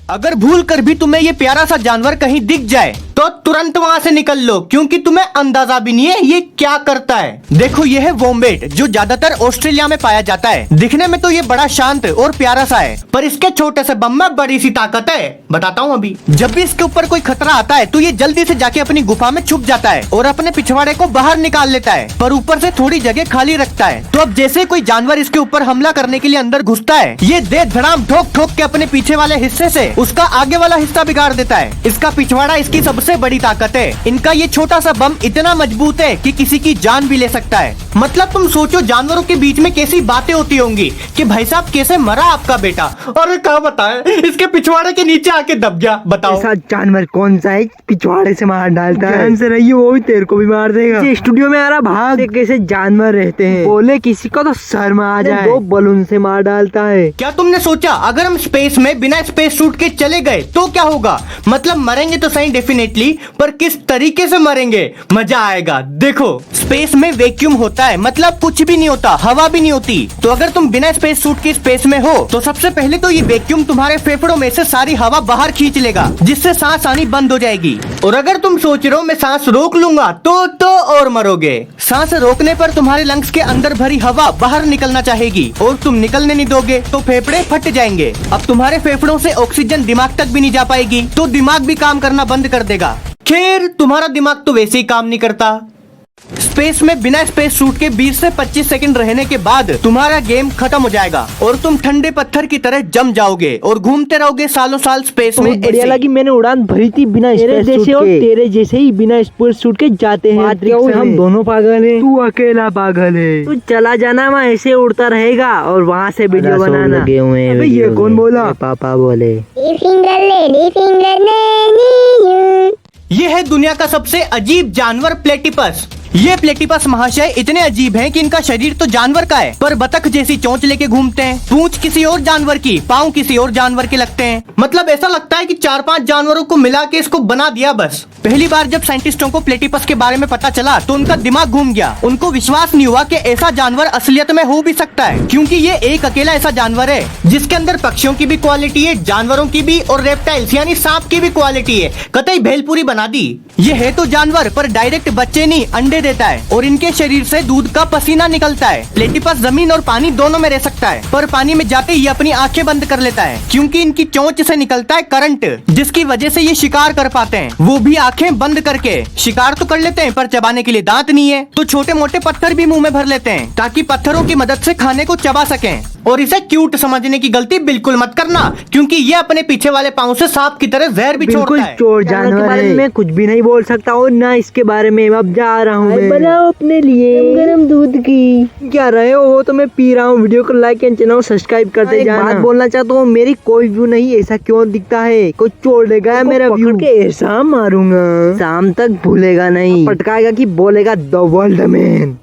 अगर भूल कर भी तुम्हें ये प्यारा सा जानवर कहीं दिख जाए तो तुरंत वहाँ से निकल लो, क्योंकि तुम्हें अंदाजा भी नहीं है ये क्या करता है। देखो ये है वोम्बेट, जो ज्यादातर ऑस्ट्रेलिया में पाया जाता है। दिखने में तो ये बड़ा शांत और प्यारा सा है, पर इसके छोटे से बम में बड़ी सी ताकत है। बताता हूँ अभी। जब भी इसके ऊपर कोई खतरा आता है तो ये जल्दी से जाके अपनी गुफा में छुप जाता है और अपने पिछवाड़े को बाहर निकाल लेता है, पर ऊपर से थोड़ी जगह खाली रखता है। तो अब जैसे कोई जानवर इसके ऊपर हमला करने के लिए अंदर घुसता है, ये दे धड़ाम ठोक ठोक के अपने पीछे वाले हिस्से से उसका आगे वाला हिस्सा बिगाड़ देता है। इसका पिछवाड़ा इसकी सबसे बड़ी ताकत है। इनका ये छोटा सा बम इतना मजबूत है कि किसी की जान भी ले सकता है। मतलब तुम सोचो जानवरों के बीच में कैसी बातें होती होंगी कि भाई साहब कैसे मरा आपका बेटा, और क्या बताएं इसके पिछवाड़े के नीचे आके दब गया। बताओ ऐसा जानवर कौन सा है पिछवाड़े से मार डालता है? ध्यान से रहिए, वो भी तेरे को भी मार देगा। स्टूडियो में आ रहा भाग, कैसे जानवर रहते हैं। बोले किसी को तो शर्म आ जाए, दो बलून से मार डालता है। क्या तुमने सोचा अगर हम स्पेस में बिना स्पेस सूट के चले गए तो क्या होगा? मतलब मरेंगे तो सही डेफिनेटली, पर किस तरीके से मरेंगे मजा आएगा। देखो स्पेस में वैक्यूम होता है, मतलब कुछ भी नहीं होता, हवा भी नहीं होती। तो अगर तुम बिना स्पेस सूट के स्पेस में हो तो सबसे पहले तो ये वैक्यूम तुम्हारे फेफड़ों में से सारी हवा बाहर खींच लेगा, जिससे सांस आनी बंद हो जाएगी। और अगर तुम सोच रहे हो मैं सांस रोक लूंगा तो और मरोगे। सांस रोकने पर तुम्हारे लंग्स के अंदर भरी हवा बाहर निकलना चाहेगी और तुम निकलने नहीं दोगे तो फेफड़े फट जाएंगे। अब तुम्हारे फेफड़ों से ऑक्सीजन दिमाग तक भी नहीं जा पाएगी तो दिमाग भी काम करना बंद कर देगा। खैर तुम्हारा दिमाग तो वैसे ही काम नहीं करता। स्पेस में बिना स्पेस सूट के 20 से 25 सेकंड रहने के बाद तुम्हारा गेम खत्म हो जाएगा और तुम ठंडे पत्थर की तरह जम जाओगे और घूमते रहोगे सालों साल स्पेस में। बढ़िया लगी, मैंने उड़ान भरी थी बिना स्पेस सूट के। और तेरे जैसे ही बिना स्पेस सूट के जाते हैं। हम दोनों पागल हैं, तू अकेला पागल है। तू चला जाना, वहाँ ऐसे उड़ता रहेगा और वहाँ से वीडियो बनाना। लगे हुए हैं। ये कौन बोला? पापा बोले। ये है दुनिया का सबसे अजीब जानवर प्लेटिपस। ये प्लेटिपस महाशय इतने अजीब हैं कि इनका शरीर तो जानवर का है, पर बतख जैसी चोंच लेके घूमते हैं। पूंछ किसी और जानवर की, पाँव किसी और जानवर के लगते हैं। मतलब ऐसा लगता है कि 4-5 जानवरों को मिला के इसको बना दिया बस। पहली बार जब साइंटिस्टों को प्लेटिपस के बारे में पता चला तो उनका दिमाग घूम गया। उनको विश्वास नहीं हुआ कि ऐसा जानवर असलियत में हो भी सकता है, क्योंकि ये एक अकेला ऐसा जानवर है जिसके अंदर पक्षियों की भी क्वालिटी है, जानवरों की भी, और रेप्टाइल्स यानी सांप की भी क्वालिटी है। कतई भेलपुरी बना दी। ये है तो जानवर, पर डायरेक्ट बच्चे नहीं अंडे देता है और इनके शरीर से दूध का पसीना निकलता है। प्लेटिपस जमीन और पानी दोनों में रह सकता है, पर पानी में जाते ही अपनी आंखें बंद कर लेता है, क्योंकि इनकी चोंच से निकलता है करंट, जिसकी वजह से ये शिकार कर पाते हैं। वो भी आंखें बंद करके। शिकार तो कर लेते हैं पर चबाने के लिए दांत नहीं है, तो छोटे मोटे पत्थर भी मुंह में भर लेते हैं ताकि पत्थरों की मदद से खाने को चबा सकें। और इसे क्यूट समझने की गलती बिल्कुल मत करना, क्योंकि ये अपने पीछे वाले पाँव से सांप की तरह जहर भी छोड़ता है। चोर जानवर है। मैं कुछ भी नहीं बोल सकता और ना इसके बारे में। अब जा रहा हूँ मैं। बनाओ अपने लिए गरम दूध की। क्या रहे हो? वो तो मैं पी रहा हूँ। वीडियो को लाइक एंड चैनल सब्सक्राइब करते जाना। बात बोलना चाहता हूँ, मेरी कोई व्यू नहीं ऐसा क्यों दिखता है? कोई चोर लेगा मेरा व्यू के ऐसा मारूंगा, शाम तक भूलेगा नहीं। पटकाएगा कि बोलेगा द वर्ल्ड मैन।